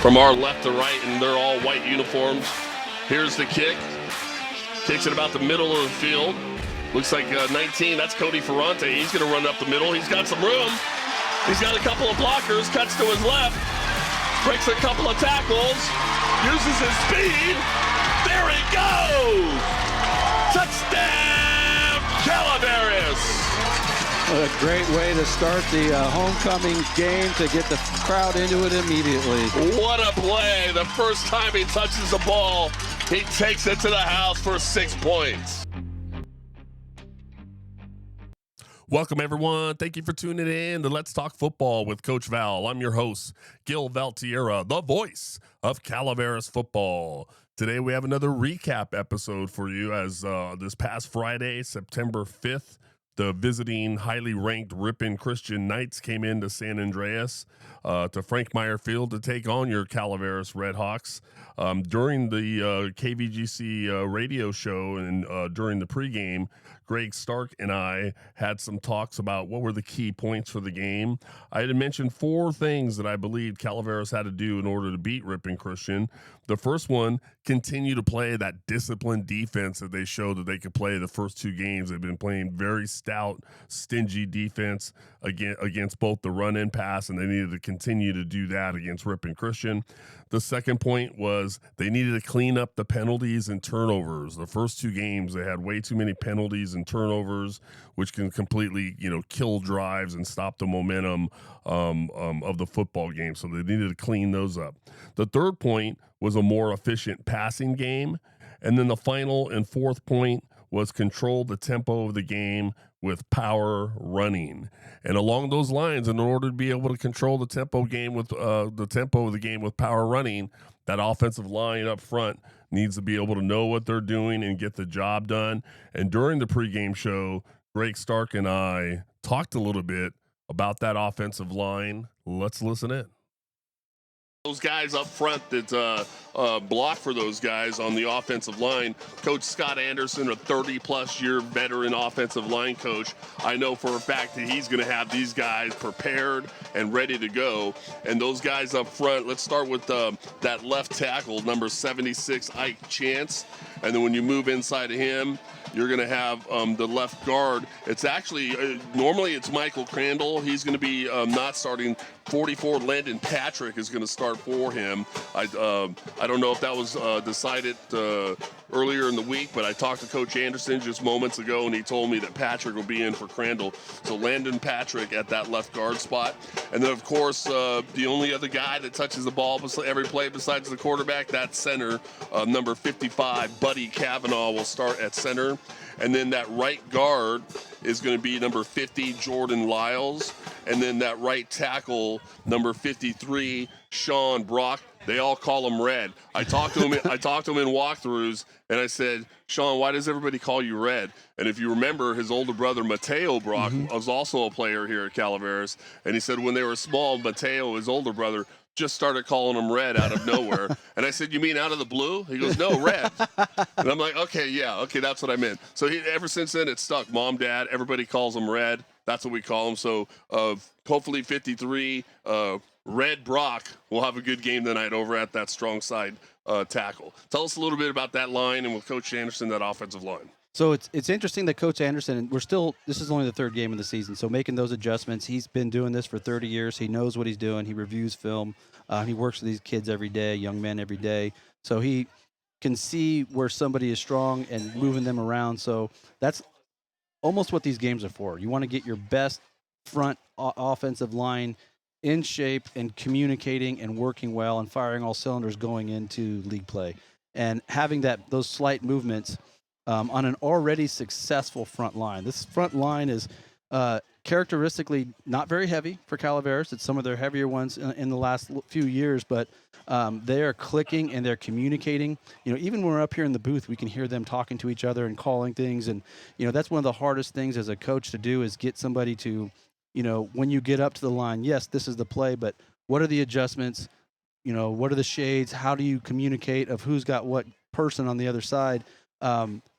from our left to right, and they're all white uniforms. Here's the kick. Kicks it about the middle of the field. Looks like 19, that's Cody Ferrante. He's going to run up the middle. He's got some room. He's got a couple of blockers, cuts to his left, breaks a couple of tackles, uses his speed. There he goes! Touchdown, Calaveras! What a great way to start the homecoming game, to get the crowd into it immediately. What a play. The first time he touches the ball, he takes it to the house for 6 points. Welcome, everyone. Thank you for tuning in to Let's Talk Football with Coach Val. I'm your host, Gil Valtierra, the voice of Calaveras football. Today, we have another recap episode for you as this past Friday, September 5th, the visiting highly ranked Ripon Christian Knights came into San Andreas to Frank Meyer Field to take on your Calaveras Redhawks. During the KVGC radio show and during the pregame, Greg Stark and I had some talks about what were the key points for the game. I had mentioned 4 things that I believed Calaveras had to do in order to beat Ripon Christian. The first one, continue to play that disciplined defense that they showed that they could play the first 2 games. They've been playing very stout, stingy defense against both the run and pass, and they needed to continue to do that against Ripon Christian. The second point was they needed to clean up the penalties and turnovers. The first 2 games, they had way too many penalties and turnovers, which can completely, kill drives and stop the momentum of the football game. So they needed to clean those up. The third point was a more efficient passing game. And then the final and fourth point was control the tempo of the game with power running. And along those lines, in order to be able to control the tempo of the game with power running, that offensive line up front needs to be able to know what they're doing and get the job done. And during the pregame show, Greg Stark and I talked a little bit about that offensive line. Let's listen in. Those guys up front that block for those guys on the offensive line. Coach Scott Anderson, a 30-plus year veteran offensive line coach, I know for a fact that he's going to have these guys prepared and ready to go. And those guys up front, let's start with that left tackle, number 76, Ike Chance. And then when you move inside of him, you're going to have the left guard. It's actually, normally it's Michael Crandall. He's going to be not starting. 44, Landon Patrick is going to start for him. I don't know if that was decided earlier in the week, but I talked to Coach Anderson just moments ago, and he told me that Patrick will be in for Crandall. So Landon Patrick at that left guard spot. And then, of course, the only other guy that touches the ball every play besides the quarterback, that center, number 55, Buddy Kavanaugh, will start at center. And then that right guard is going to be number 50, Jordan Lyles. And then that right tackle, number 53, Sean Brock. They all call him Red. I talked to him in walkthroughs, and I said, Sean, why does everybody call you Red? And if you remember, his older brother, Mateo Brock, was also a player here at Calaveras. And he said when they were small, Mateo, his older brother, just started calling him Red out of nowhere. And I said, you mean out of the blue? He goes, no, Red. And I'm like, okay, that's what I meant. So ever since then, it's stuck. Mom, Dad, everybody calls him Red. That's what we call him. So hopefully 53, Red Brock will have a good game tonight over at that strong side tackle. Tell us a little bit about that line and with Coach Anderson, that offensive line. So it's interesting that Coach Anderson, this is only the 3rd game of the season, so making those adjustments. He's been doing this for 30 years. He knows what he's doing. He reviews film. He works with these kids every day, young men every day. So he can see where somebody is strong and moving them around. So that's almost what these games are for. You want to get your best front offensive line in shape and communicating and working well and firing all cylinders going into league play. And having those slight movements on an already successful front line. This front line is characteristically not very heavy for Calaveras. It's some of their heavier ones in the last few years, but they are clicking and they're communicating. Even when we're up here in the booth, we can hear them talking to each other and calling things. And, that's one of the hardest things as a coach to do is get somebody to, when you get up to the line, yes, this is the play, but what are the adjustments? What are the shades? How do you communicate of who's got what person on the other side?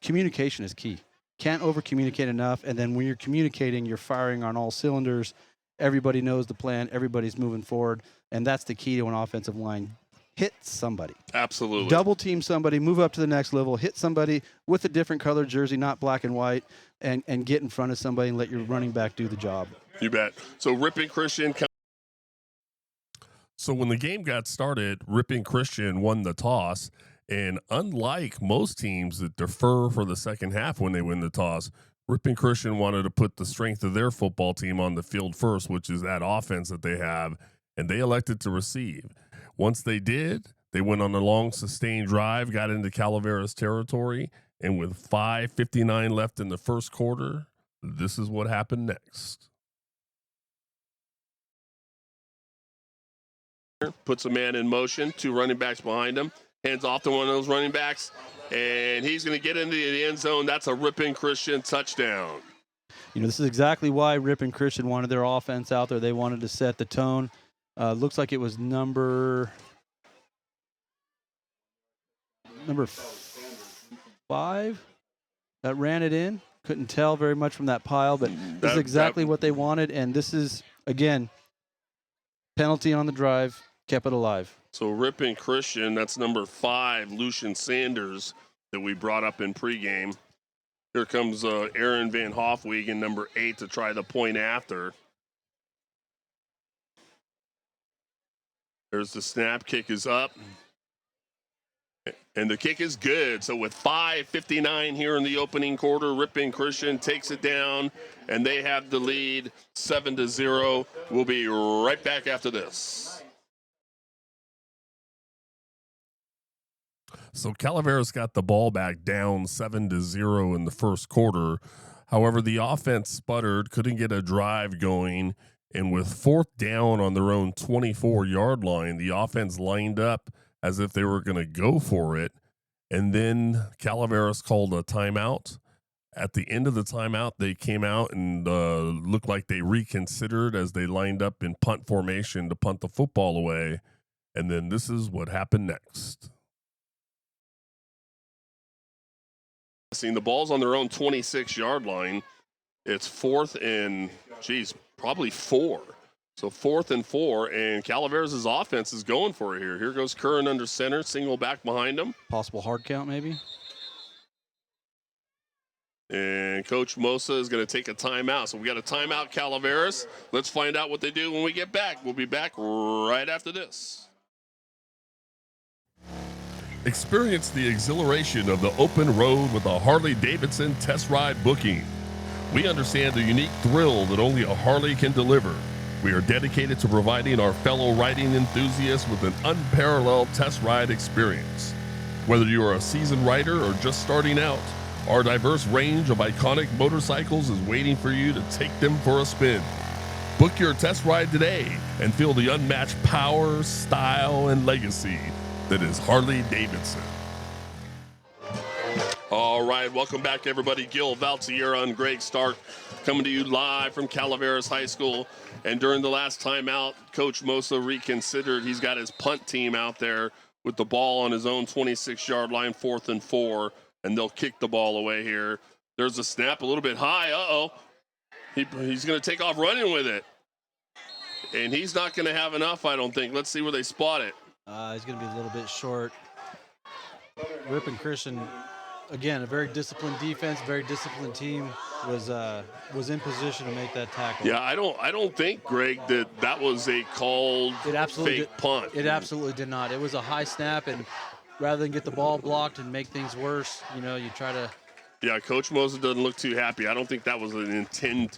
Communication is key. Can't over communicate enough. And then when you're communicating, you're firing on all cylinders. Everybody knows the plan. Everybody's moving forward. And that's the key to an offensive line. hit somebody. Absolutely. Double team somebody, move up to the next level, hit somebody with a different colored jersey, not black and white, and get in front of somebody and let your running back do the job. You bet. So Ripon Christian. So when the game got started, Ripon Christian won the toss. And unlike most teams that defer for the second half when they win the toss, Ripon Christian wanted to put the strength of their football team on the field first, which is that offense that they have, and they elected to receive. Once they did, they went on a long sustained drive, got into Calaveras territory, and with 5:59 left in the first quarter, this is what happened next. Puts a man in motion, 2 running backs behind him, hands off to one of those running backs, and he's going to get into the end zone. That's a Ripon Christian touchdown. You know, this is exactly why Ripon Christian wanted their offense out there. They wanted to set the tone. Looks like it was number 5 that ran it in. Couldn't tell very much from that pile, but this is exactly what they wanted. And this is, again, penalty on the drive, kept it alive. So Ripon Christian, that's number 5, Lucian Sanders, that we brought up in pregame. Here comes Aaron Van Hofwegen, number 8, to try the point after. There's the snap. Kick is up. And the kick is good. So with 5:59 here in the opening quarter, Ripon Christian takes it down, and they have the lead 7-0. We'll be right back after this. So Calaveras got the ball back down 7-0 in the first quarter. However, the offense sputtered, couldn't get a drive going, and with 4th down on their own 24-yard line, the offense lined up as if they were going to go for it. And then Calaveras called a timeout. At the end of the timeout, they came out and looked like they reconsidered as they lined up in punt formation to punt the football away. And then this is what happened next. Seeing the ball's on their own 26-yard line. It's 4th and, probably 4. So 4th and 4, and Calaveras' offense is going for it here. Here goes Curran under center, single back behind him. Possible hard count, maybe. And Coach Mosa is going to take a timeout. So we got a timeout, Calaveras. Let's find out what they do when we get back. We'll be back right after this. Experience the exhilaration of the open road with a Harley-Davidson test ride booking. We understand the unique thrill that only a Harley can deliver. We are dedicated to providing our fellow riding enthusiasts with an unparalleled test ride experience. Whether you are a seasoned rider or just starting out, our diverse range of iconic motorcycles is waiting for you to take them for a spin. Book your test ride today and feel the unmatched power, style, and legacy that is Harley-Davidson. All right, welcome back, everybody. Gil Valtierra and Greg Stark coming to you live from Calaveras High School. And during the last timeout, Coach Mosa reconsidered. He's got his punt team out there with the ball on his own 26-yard line, 4th and 4, and they'll kick the ball away here. There's a snap a little bit high. Uh-oh. He's going to take off running with it. And he's not going to have enough, I don't think. Let's see where they spot it. He's going to be a little bit short. Ripon Christian, again, a very disciplined defense, very disciplined team, was in position to make that tackle. Yeah, I don't think, Greg, that was a called fake punt. It absolutely did not. It was a high snap, and rather than get the ball blocked and make things worse, you try to. Yeah, Coach Moses doesn't look too happy. I don't think that was an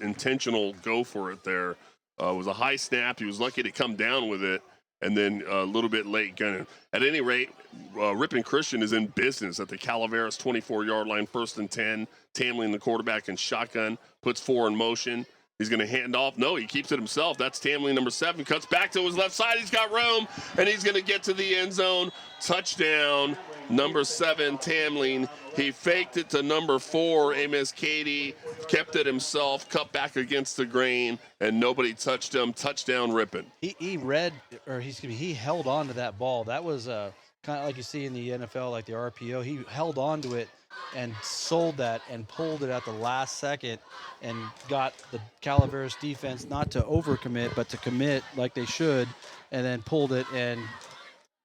intentional go for it there. It was a high snap. He was lucky to come down with it, and then a little bit late gunning. At any rate, Ripon Christian is in business at the Calaveras 24-yard line, 1st and 10. Tamlin, the quarterback, in shotgun, puts 4 in motion. He's going to hand off. No, he keeps it himself. That's Tamlin, number 7. Cuts back to his left side. He's got room, and he's going to get to the end zone. Touchdown, number 7, Tamlin. He faked it to number 4, Amos Cady. Kept it himself, cut back against the grain, and nobody touched him. Touchdown, Ripon. He held on to that ball. That was kind of like you see in the NFL, like the RPO. He held on to it and sold that and pulled it at the last second and got the Calaveras defense not to overcommit, but to commit like they should, and then pulled it and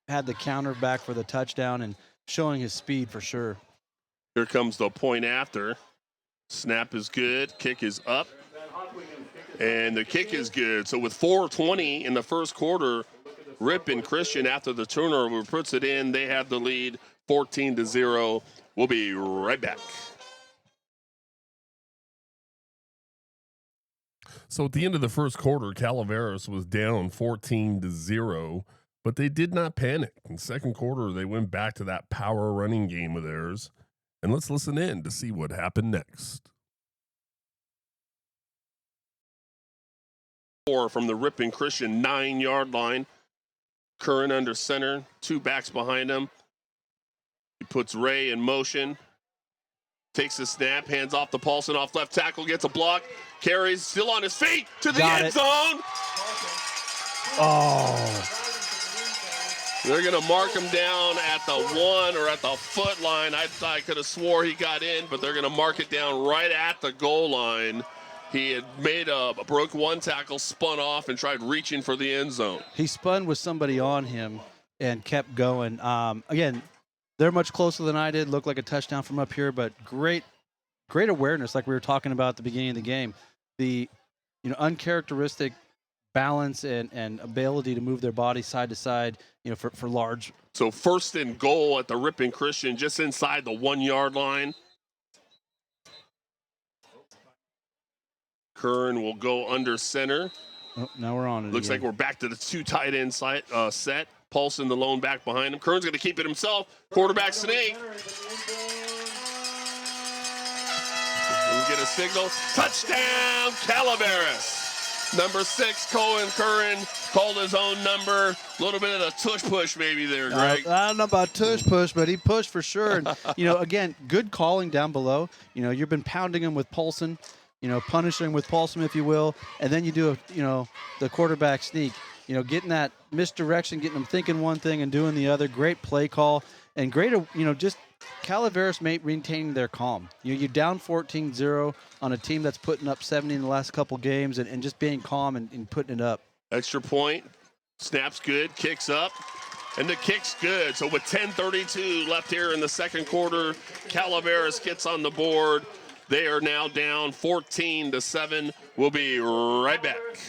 had the counter back for the touchdown and showing his speed for sure. Here comes the point after. Snap is good. Kick is up. And the kick is good. So with 4:20 in the first quarter, Ripon Christian, after the turnover, puts it in. They have the lead 14-0. We'll be right back. So at the end of the first quarter, Calaveras was down 14-0, but they did not panic. In the second quarter, they went back to that power running game of theirs. And let's listen in to see what happened next. From the Ripon Christian 9-yard line. Curran under center, 2 backs behind him. He puts Ray in motion. Takes the snap, hands off to Paulson, off left tackle, gets a block, carries, still on his feet, to the end zone. Oh. They're going to mark him down at the 1 or at the foot line. I could have swore he got in, but they're going to mark it down right at the goal line. He had broke 1 tackle, spun off, and tried reaching for the end zone. He spun with somebody on him and kept going. Again, they're much closer than I did. Looked like a touchdown from up here, but great awareness, like we were talking about at the beginning of the game. The uncharacteristic balance and ability to move their body side to side, for large. So first and goal at the Ripon Christian, just inside the 1-yard line. Curran will go under center. Oh, now we're on it. Looks like we're back to the 2 tight end set. Paulson, the lone back behind him. Curran's going to keep it himself. Quarterback sneak. We'll get a signal. Touchdown, Calaveras. Number 6, Cohen Curran called his own number. A little bit of a tush push maybe there, Greg. I don't know about tush push, but he pushed for sure. And, again, good calling down below. You've been pounding him with Paulson, punishing him with Paulson, if you will. And then you do, the quarterback sneak. Getting that misdirection, getting them thinking one thing and doing the other. Great play call. And great, just Calaveras maintaining their calm. You're down 14-0 on a team that's putting up 70 in the last couple games and just being calm and putting it up. Extra point. Snap's good. Kicks up. And the kick's good. So with 10:32 left here in the second quarter, Calaveras gets on the board. They are now down 14-7. We'll be right back.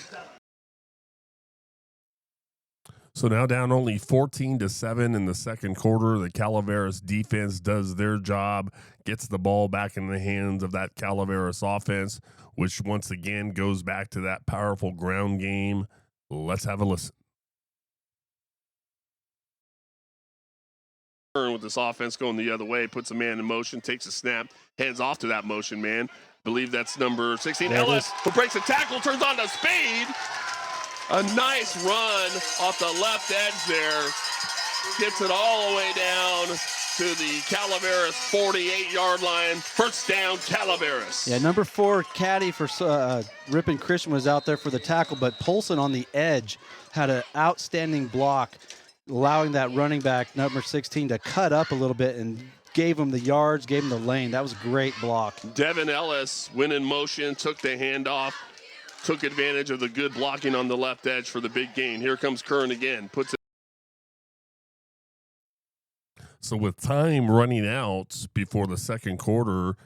So now down only 14-7 in the second quarter. The Calaveras defense does their job, gets the ball back in the hands of that Calaveras offense, which once again goes back to that powerful ground game. Let's have a listen. With this offense going the other way, puts a man in motion, takes a snap, hands off to that motion man. Believe that's number 16. Ellis, who breaks a tackle, turns on to speed. A nice run off the left edge there. Gets it all the way down to the Calaveras 48-yard line. First down, Calaveras. Yeah, number 4, Caddy for Ripon Christian was out there for the tackle, but Polson on the edge had an outstanding block, allowing that running back, number 16, to cut up a little bit and gave him the yards, gave him the lane. That was a great block. Devin Ellis went in motion, took the handoff, took advantage of the good blocking on the left edge for the big gain. Here comes Curran again. Puts it. So with time running out before the second quarter,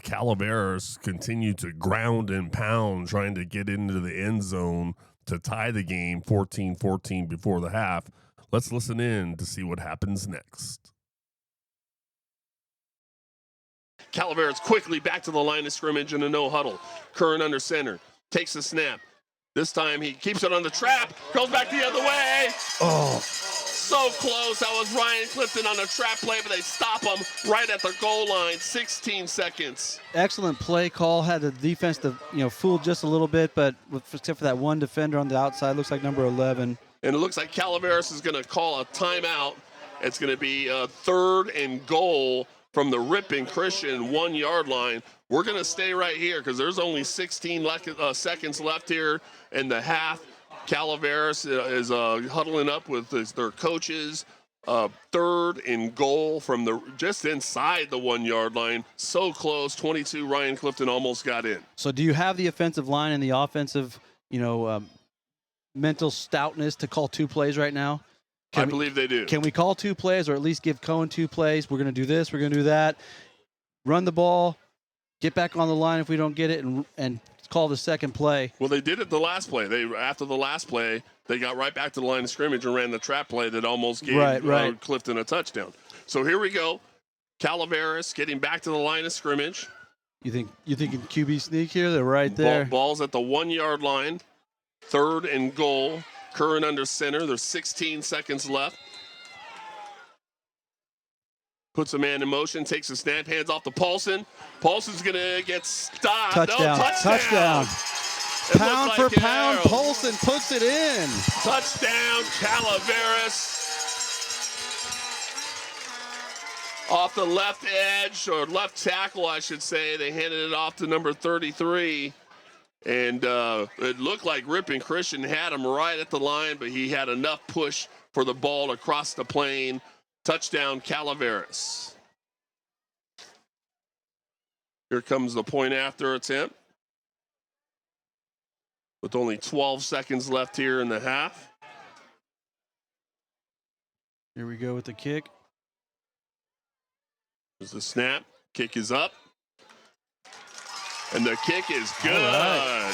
Calaveras continued to ground and pound, trying to get into the end zone to tie the game 14-14 before the half. Let's listen in to see what happens next. Calaveras quickly back to the line of scrimmage in a no huddle. Curran under center. Takes the snap. This time he keeps it on the trap. Goes back the other way. Oh. So close. That was Ryan Clifton on a trap play, but they stop him right at the goal line. 16 seconds. Excellent play call. Had the defense to fool just a little bit, but except for that one defender on the outside, looks like number 11. And it looks like Calaveras is going to call a timeout. It's going to be a 3rd and goal from the Ripon Christian 1-yard line. We're going to stay right here because there's only 16 seconds left here in the half. Calaveras is huddling up with their coaches. 3rd and goal from just inside the 1-yard line. So close. 22, Ryan Clifton almost got in. So do you have the offensive line and the offensive, mental stoutness to call 2 plays right now? I believe they do. Can we call 2 plays or at least give Cohen 2 plays? We're going to do this. We're going to do that. Run the ball. Get back on the line if we don't get it and call the second play. Well, they did it the last play. After the last play, they got right back to the line of scrimmage and ran the trap play that almost gave Clifton a touchdown. So here we go. Calaveras getting back to the line of scrimmage. You thinking QB sneak here? They're right there. Ball's at the 1-yard line. 3rd and goal. Curran under center. There's 16 seconds left. Puts a man in motion, takes a snap, hands off to Paulson. Paulson's going to get stopped. Touchdown. No, touchdown. Pound for pound, Paulson puts it in. Touchdown, Calaveras. Off the left edge, or left tackle, I should say. They handed it off to number 33. And it looked like Ripon Christian had him right at the line, but he had enough push for the ball to cross the plane. Touchdown, Calaveras. Here comes the point after attempt. With only 12 seconds left here in the half. Here we go with the kick. There's the snap. Kick is up. And the kick is good. Right.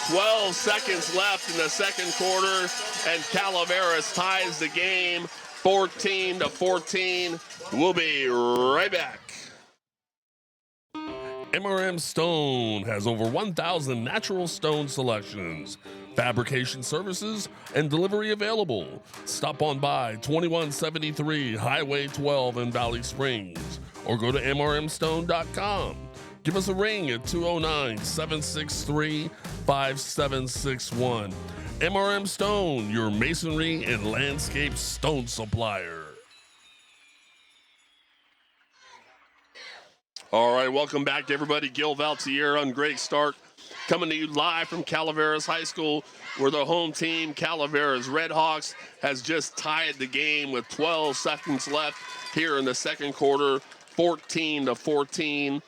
12 seconds left in the second quarter, and Calaveras ties the game 14-14. We'll be right back. MRM Stone has over 1,000 natural stone selections, fabrication services, and delivery available. Stop on by 2173 Highway 12 in Valley Springs, or go to mrmstone.com. Give us a ring at 209-763-5761. MRM Stone, your masonry and landscape stone supplier. All right, welcome back, everybody. Gil Valtierra and Greg Stark coming to you live from Calaveras High School. We're the home team. Calaveras Redhawks has just tied the game with 12 seconds left here in the second quarter, 14-14.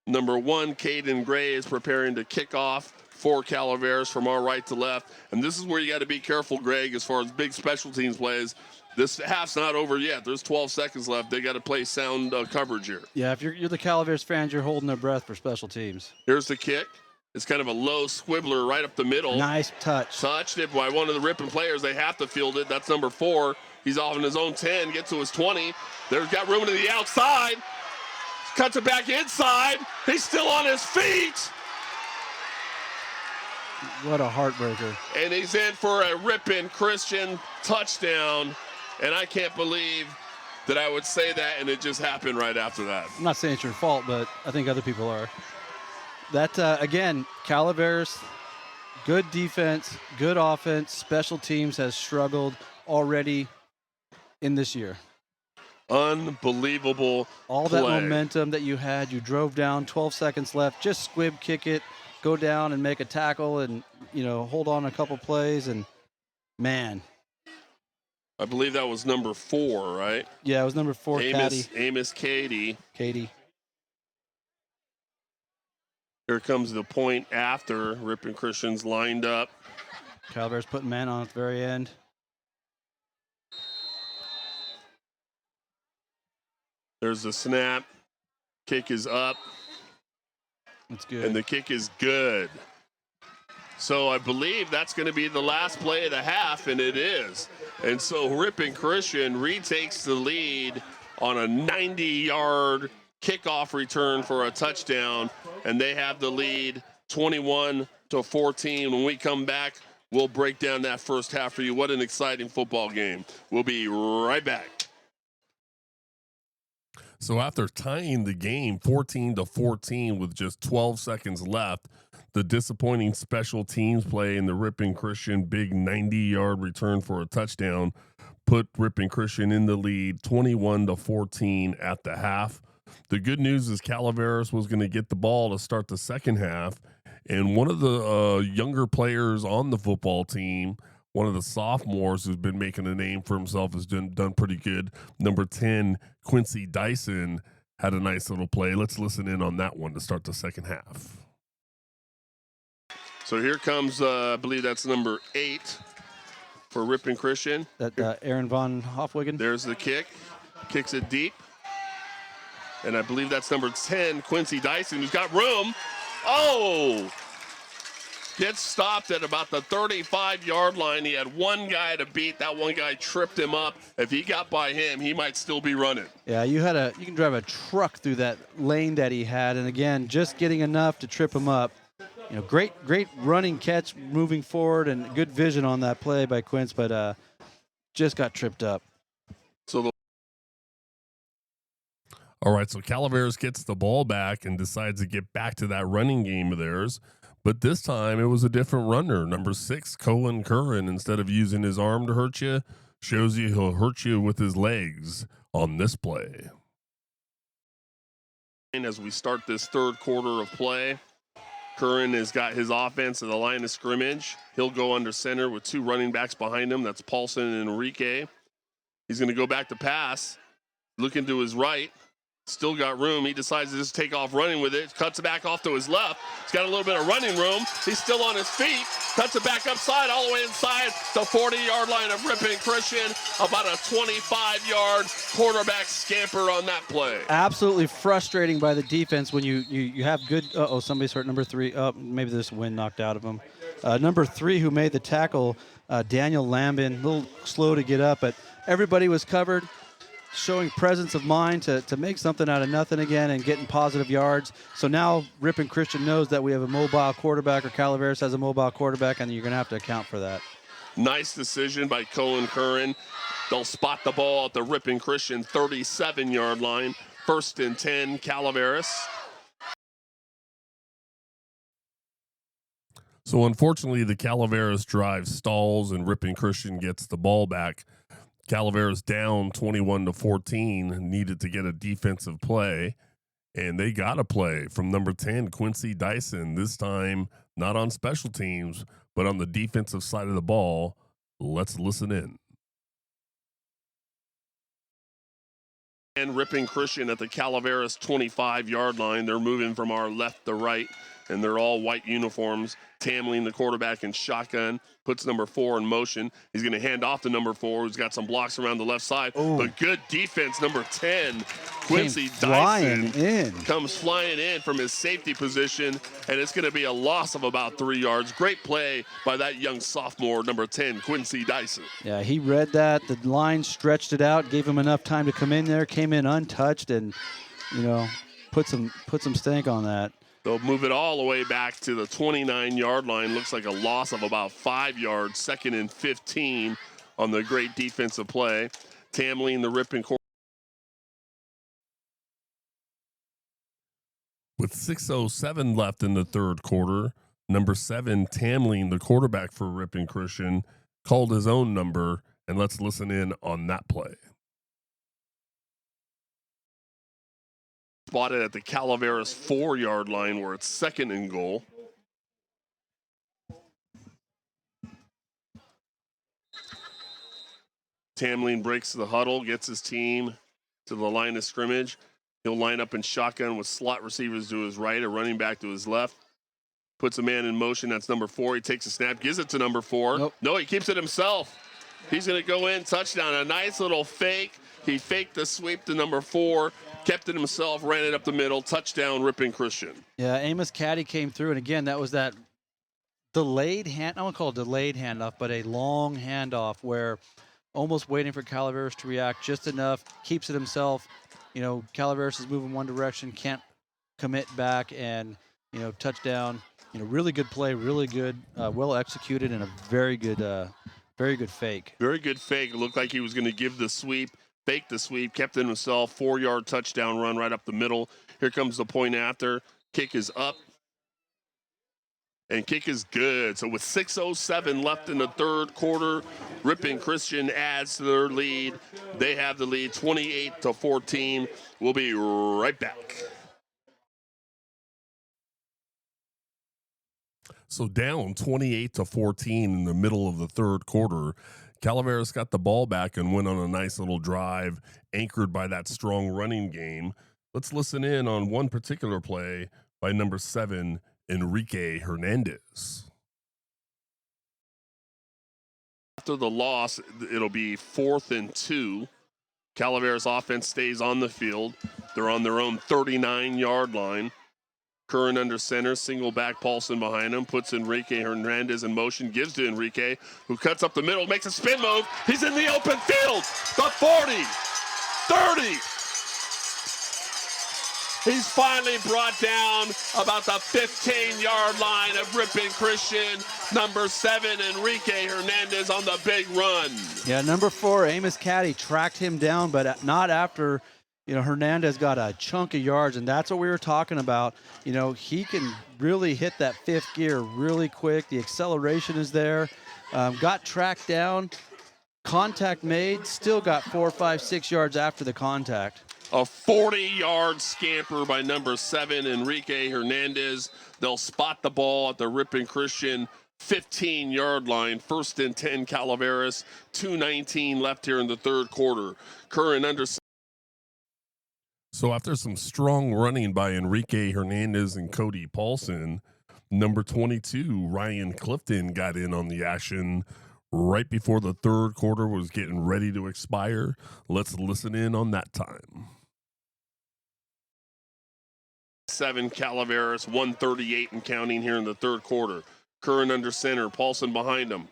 Number 1, Caden Gray, is preparing to kick off for Calaveras from our right to left. And this is where you got to be careful, Greg, as far as big special teams plays. This half's not over yet. There's 12 seconds left. They got to play sound coverage here. Yeah, if you're the Calaveras fans, you're holding their breath for special teams. Here's the kick. It's kind of a low squibbler right up the middle. Nice touch. Touched it by one of the Ripon players. They have to field it. That's number 4. He's off in his own 10, gets to his 20. There's got room to the outside. Cuts it back inside. He's still on his feet. What a heartbreaker. And he's in for a Ripon Christian touchdown. And I can't believe that I would say that and it just happened right after that. I'm not saying it's your fault, but I think other people are. That, again, Calaveras, good defense, good offense. Special teams has struggled already in this year. Unbelievable All play. that momentum that you had, you drove down, 12 seconds left, just squib kick it, go down and make a tackle and, hold on a couple plays. And, man. I believe that was number 4, right? Yeah, it was number 4, Amos Cady. Here comes the point after. Ripon Christian's lined up. Calaveras putting man on at the very end. There's the snap. Kick is up. That's good. And the kick is good. So I believe that's going to be the last play of the half, and it is. And so Ripon Christian retakes the lead on a 90-yard kickoff return for a touchdown, and they have the lead 21-14. When we come back, we'll break down that first half for you. What an exciting football game. We'll be right back. So after tying the game 14-14 with just 12 seconds left, the disappointing special teams play in the Ripon Christian big 90-yard return for a touchdown put Ripon Christian in the lead 21-14 at the half. The good news is Calaveras was going to get the ball to start the second half, and one of the younger players on the football team, one of the sophomores who's been making a name for himself, has done pretty good. Number 10, Quincy Dyson, had a nice little play. Let's listen in on that one to start the second half. So here comes, I believe that's number 8, for Ripon Christian. That Aaron Von Hofwegen. There's the kick. Kicks it deep. And I believe that's number 10, Quincy Dyson, who's got room. Oh! Gets stopped at about the 35-yard line. He had one guy to beat. That one guy tripped him up. If he got by him, he might still be running. Yeah, you can drive a truck through that lane that he had, and again, just getting enough to trip him up. Great running catch moving forward and good vision on that play by Quince, but just got tripped up. So all right, so Calaveras gets the ball back and decides to get back to that running game of theirs. But this time it was a different runner. Number 6, Colin Curran, instead of using his arm to hurt you, shows you he'll hurt you with his legs on this play. as we start this third quarter of play, Curran has got his offense at the line of scrimmage. He'll go under center with 2 running backs behind him. That's Paulson and Enrique. He's going to go back to pass, looking to his right. Still got room. He decides to just take off running with it. Cuts it back off to his left. He's got a little bit of running room. He's still on his feet. Cuts it back upside, all the way inside the 40-yard line of Ripon Christian. About a 25-yard quarterback scamper on that play. Absolutely frustrating by the defense when you have good. Somebody's hurt. Number 3. Maybe this wind knocked out of him. Number 3, who made the tackle, Daniel Lambin, a little slow to get up, but everybody was covered. Showing presence of mind to make something out of nothing again and getting positive yards. So now Ripon Christian knows that we have a mobile quarterback, or Calaveras has a mobile quarterback, and you're going to have to account for that. Nice decision by Colin Curran. They'll spot the ball at the Ripon Christian 37-yard line. 1st and 10, Calaveras. So unfortunately, the Calaveras drive stalls and Ripon Christian gets the ball back. Calaveras down 21-14, needed to get a defensive play, and they got a play from number 10, Quincy Dyson, this time not on special teams, but on the defensive side of the ball. Let's listen in. And Ripon Christian at the Calaveras 25-yard line. They're moving from our left to right, and they're all white uniforms. Tamling, the quarterback, in shotgun, puts number 4 in motion. He's going to hand off to number 4, who's got some blocks around the left side. Ooh. But good defense, number 10, Quincy flying Dyson, comes flying in from his safety position, and it's going to be a loss of about 3 yards. Great play by that young sophomore, number 10, Quincy Dyson. Yeah, he read that. The line stretched it out, gave him enough time to come in there, came in untouched, and, put some stank on that. They'll move it all the way back to the 29-yard line. Looks like a loss of about 5 yards. 2nd and 15 on the great defensive play. Tamling, the Ripon quarterback. With 6:07 left in the third quarter, number 7, Tamling, the quarterback for Ripon Christian, called his own number, and let's listen in on that play. Spotted at the Calaveras 4-yard line where it's 2nd and goal. Tamling breaks the huddle, gets his team to the line of scrimmage. He'll line up in shotgun with slot receivers to his right, a running back to his left. Puts a man in motion, that's number 4. He takes a snap, gives it to number 4. Nope. No, he keeps it himself. He's going to go in, touchdown, a nice little fake. He faked the sweep to number 4. Kept it himself, ran it up the middle, touchdown, Ripon Christian. Yeah, Amos Caddy came through, and again, that was that delayed hand. I won't call it delayed handoff, but a long handoff where almost waiting for Calaveras to react just enough, keeps it himself. Calaveras is moving one direction, can't commit back, and touchdown. Really good play, really good, well executed, and a very good fake. Very good fake. It looked like he was going to give the sweep. Faked the sweep, kept it himself, 4-yard touchdown run right up the middle. Here comes the point after. Kick is up. And kick is good. So with 6:07 left in the third quarter, Ripon Christian adds to their lead. They have the lead 28-14. We'll be right back. So down 28-14 in the middle of the third quarter. Calaveras got the ball back and went on a nice little drive, anchored by that strong running game. Let's listen in on one particular play by number 7, Enrique Hernandez. After the loss, it'll be 4th and 2. Calaveras offense stays on the field. They're on their own 39-yard line. Curran under center, single back Paulson behind him, puts Enrique Hernandez in motion, gives to Enrique, who cuts up the middle, makes a spin move. He's in the open field. The 40, 30. He's finally brought down about the 15-yard line of Ripon Christian. Number 7, Enrique Hernandez on the big run. Yeah, number 4, Amos Caddy tracked him down, but not after, Hernandez got a chunk of yards, and that's what we were talking about. He can really hit that 5th gear really quick. The acceleration is there. Got tracked down, contact made, still got 4, 5, 6 yards after the contact. A 40-yard scamper by number 7, Enrique Hernandez. They'll spot the ball at the Ripon Christian 15-yard line. 1st and 10 Calaveras. 2:19 left here in the third quarter. Curran under. So after some strong running by Enrique Hernandez and Cody Paulson, number 22, Ryan Clifton, got in on the action right before the third quarter was getting ready to expire. Let's listen in on that time. 7 Calaveras, 1:38 and counting here in the third quarter. Curran under center, Paulson behind him.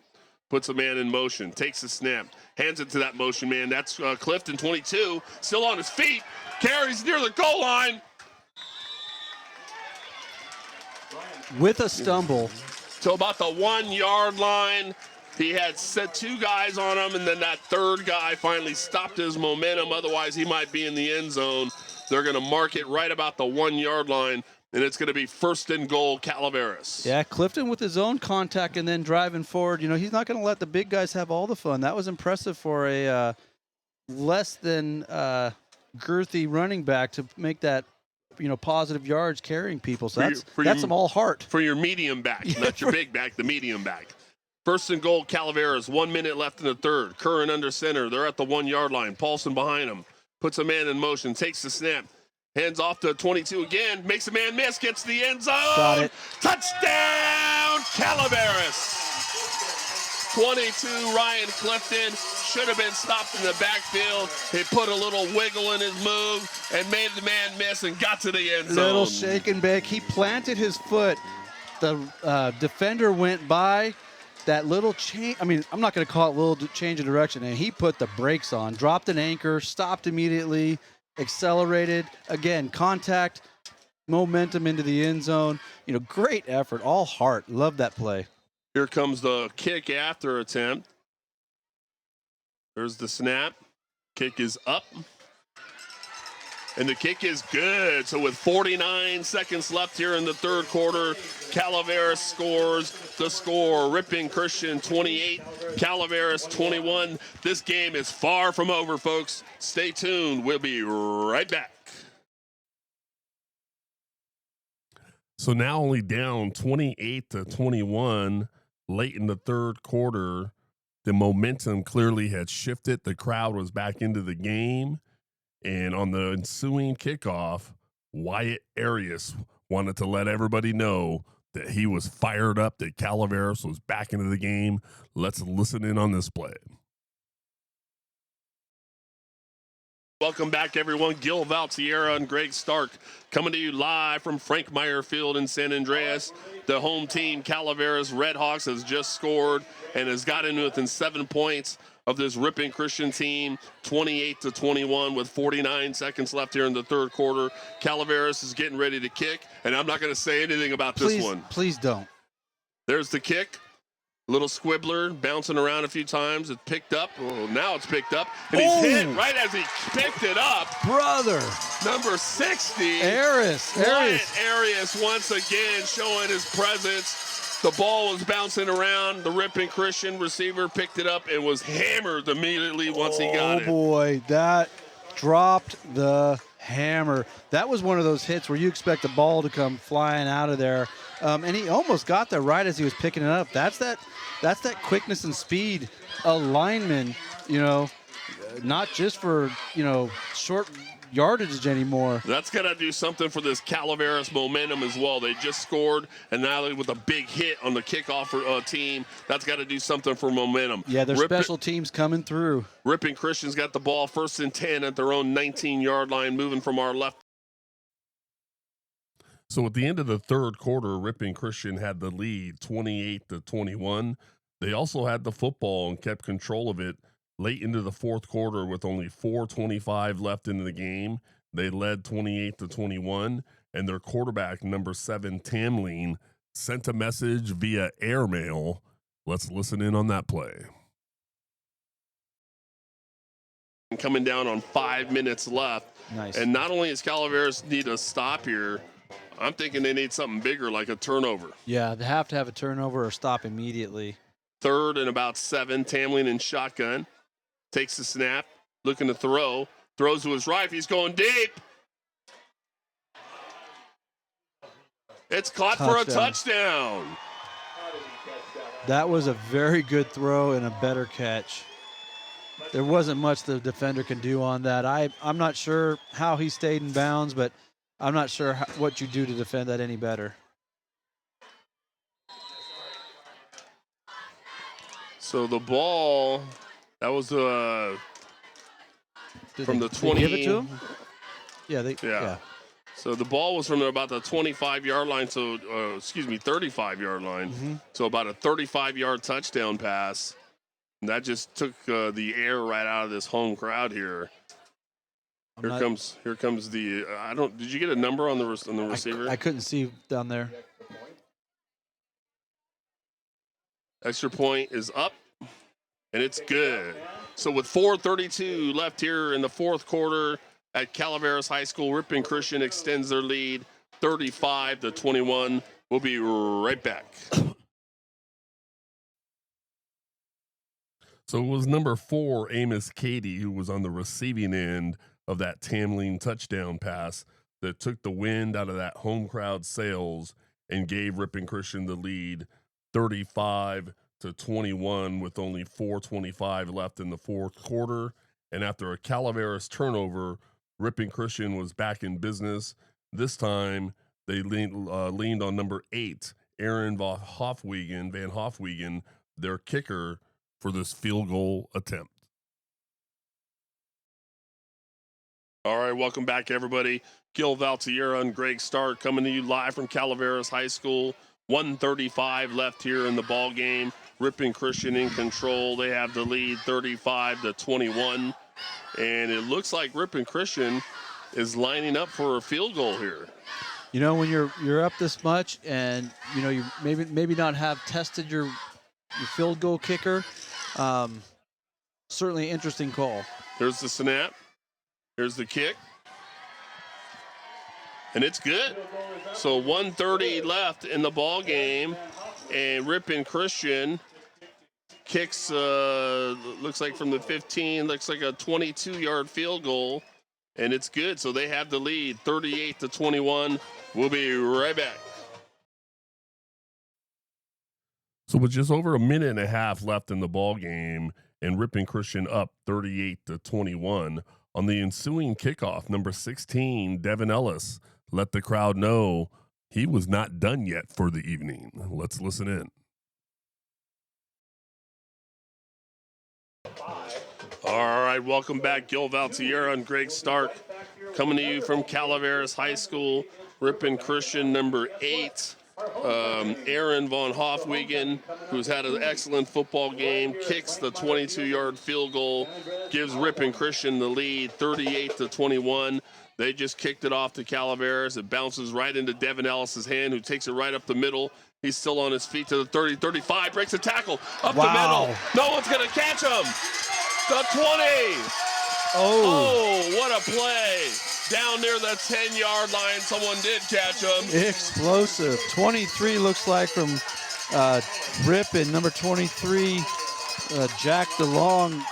Puts a man in motion, takes the snap, hands it to that motion man. That's Clifton, 22, still on his feet, carries near the goal line. With a stumble. To about the 1-yard line. He had set 2 guys on him, and then that third guy finally stopped his momentum. Otherwise, he might be in the end zone. They're going to mark it right about the 1-yard line, and it's going to be 1st and goal, Calaveras. Yeah, Clifton with his own contact and then driving forward. He's not going to let the big guys have all the fun. That was impressive for a less than girthy running back to make that, positive yards carrying people. So that's some all heart. For your medium back, not your big back, the medium back. 1st and goal, Calaveras. 1 minute left in the third. Curran under center. They're at the 1-yard line. Paulson behind him. Puts a man in motion. Takes the snap. Hands off to 22 again. Makes a man miss. Gets to the end zone. Got it. Touchdown, Calaveras. 22, Ryan Clifton. Should have been stopped in the backfield. He put a little wiggle in his move and made the man miss and got to the end zone. Little shake and bake. He planted his foot. The defender went by. That little change, I'm not going to call it little change of direction, and he put the brakes on, dropped an anchor, stopped immediately, accelerated, again, contact, momentum into the end zone. Great effort, all heart. Love that play. Here comes the kick after attempt. There's the snap. Kick is up. And the kick is good. So with 49 seconds left here in the third quarter, Calaveras scores the score. Ripon Christian 28, Calaveras 21. This game is far from over, folks. Stay tuned. We'll be right back. So now only down 28-21 late in the third quarter. The momentum clearly had shifted. The crowd was back into the game. And on the ensuing kickoff, Wyatt Arias wanted to let everybody know that he was fired up, that Calaveras was back into the game. Let's listen in on this play. Welcome back, everyone. Gil Valtierra and Greg Stark coming to you live from Frank Meyer Field in San Andreas. The home team, Calaveras Redhawks, has just scored and has gotten within 7 points of this Ripon Christian team, 28-21 with 49 seconds left here in the third quarter. Calaveras is getting ready to kick, and I'm not going to say anything about this one. Please don't. There's the kick. Little squibbler bouncing around a few times. It's picked up. Well, now it's picked up. And he's hit right as he picked it up. Brother. Number 60. Arias. Arias once again showing his presence. The ball was bouncing around. The Ripon Christian receiver picked it up and was hammered immediately once he got it. Oh, boy. That dropped the hammer. That was one of those hits where you expect the ball to come flying out of there. And he almost got there right as he was picking it up. That's that quickness and speed. A lineman, not just for, short yardage anymore. That's going to do something for this Calaveras momentum as well. They just scored, and now with a big hit on the kickoff team, that's got to do something for momentum. Yeah, their special teams coming through. Ripon Christian's got the ball 1st and 10 at their own 19-yard line, moving from our left. So at the end of the third quarter, Ripon Christian had the lead 28-21. They also had the football and kept control of it late into the fourth quarter with only 4:25 left in the game. They led 28-21, and their quarterback, number 7, Tamleen, sent a message via airmail. Let's listen in on that play. Coming down on 5 minutes left. Nice. And not only does Calaveras need a stop here, I'm thinking they need something bigger, like a turnover. Yeah, they have to have a turnover or stop immediately. 3rd and about 7, Tamlin in shotgun. Takes the snap, looking to throw. Throws to his right, he's going deep. It's caught for a touchdown. That was a very good throw and a better catch. There wasn't much the defender can do on that. I'm not sure how he stayed in bounds, but I'm not sure what you do to defend that any better. So the ball, that was from the 20. Give it to him? Yeah, yeah. So the ball was from about the 25-yard line, 35-yard line. Mm-hmm. So about a 35-yard touchdown pass. And that just took the air right out of this home crowd here. Here comes the did you get a number on the receiver? I couldn't see down there. Extra point is up, and it's good. So with 4:32 left here in the fourth quarter at Calaveras High School, Ripon Christian extends their lead 35-21. We'll be right back. So it was number 4, Amos Cady, who was on the receiving end of that Tamleen touchdown pass that took the wind out of that home crowd sails and gave Ripon Christian the lead 35-21 with only 4:25 left in the fourth quarter. And after a Calaveras turnover, Ripon Christian was back in business. This time they leaned on number 8, Aaron Van Hofwegen, their kicker, for this field goal attempt. All right, welcome back, everybody. Gil Valtierra and Greg Stark coming to you live from Calaveras High School. 1:35 left here in the ball game. Ripon Christian in control. They have the lead 35-21. And it looks like Ripon Christian is lining up for a field goal here. You know, when you're up this much and, you know, you maybe not have tested your field goal kicker, certainly interesting call. There's the snap. Here's the kick. And it's good. So 1:30 left in the ball game, and Ripon Christian kicks, looks like from the 15, looks like a 22-yard field goal, and it's good. So they have the lead 38-21. We'll be right back. So with just over a minute and a half left in the ball game and Ripon Christian up 38-21, on the ensuing kickoff, number 16, Devin Ellis, let the crowd know he was not done yet for the evening. Let's listen in. All right, welcome back. Gil Valtierra and Greg Stark coming to you from Calaveras High School. Ripon Christian, number 8. Aaron Van Hofwegen, who's had an excellent football game, kicks the 22-yard field goal, gives Ripon Christian the lead 38-21. They just kicked it off to Calaveras. It bounces right into Devin Ellis's hand, who takes it right up the middle. He's still on his feet to the 30, 35, breaks a tackle up the middle. No one's going to catch him. The 20. Oh, what a play. Down near the 10-yard line, someone did catch him. Explosive. 23 looks like from Ripon. Number 23, Jack DeLong.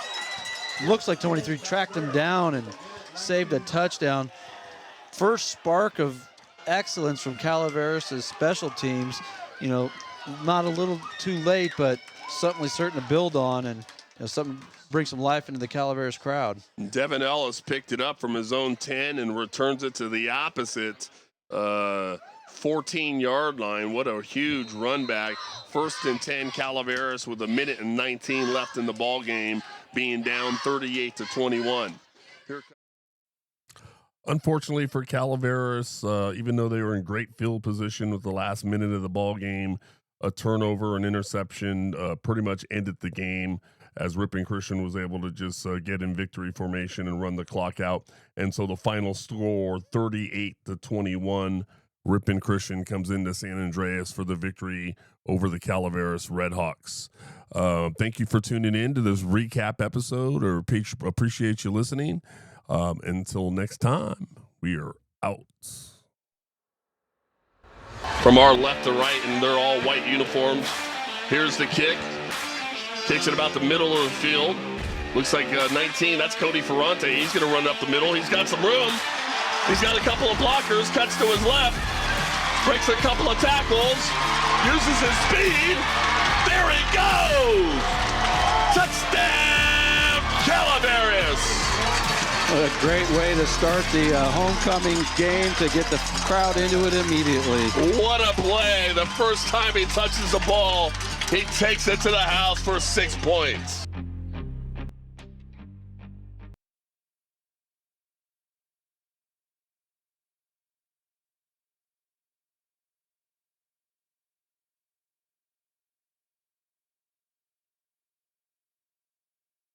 Looks like 23 tracked him down and saved a touchdown. First spark of excellence from Calaveras' special teams. You know, not a little too late, but certainly certain to build on, and something bring some life into the Calaveras crowd. Devin Ellis picked it up from his own 10 and returns it to the opposite 14-yard line. What a huge run back. 1st and 10 Calaveras with 1:19 left in the ball game, being down 38-21. Unfortunately for Calaveras, even though they were in great field position with the last minute of the ball game, a turnover, an interception pretty much ended the game, as Ripon Christian was able to just get in victory formation and run the clock out. And so the final score, 38-21, Ripon Christian comes into San Andreas for the victory over the Calaveras Redhawks. Thank you for tuning in to this recap episode, or appreciate you listening. Until next time, we are out. From our left to right, and they're all white uniforms. Here's the kick. Kicks it about the middle of the field. Looks like 19, that's Cody Ferrante. He's going to run up the middle. He's got some room. He's got a couple of blockers, cuts to his left, breaks a couple of tackles, uses his speed. There he goes! Touchdown, Calaveras! What a great way to start the homecoming game, to get the crowd into it immediately. What a play. The first time he touches the ball, he takes it to the house for 6 points.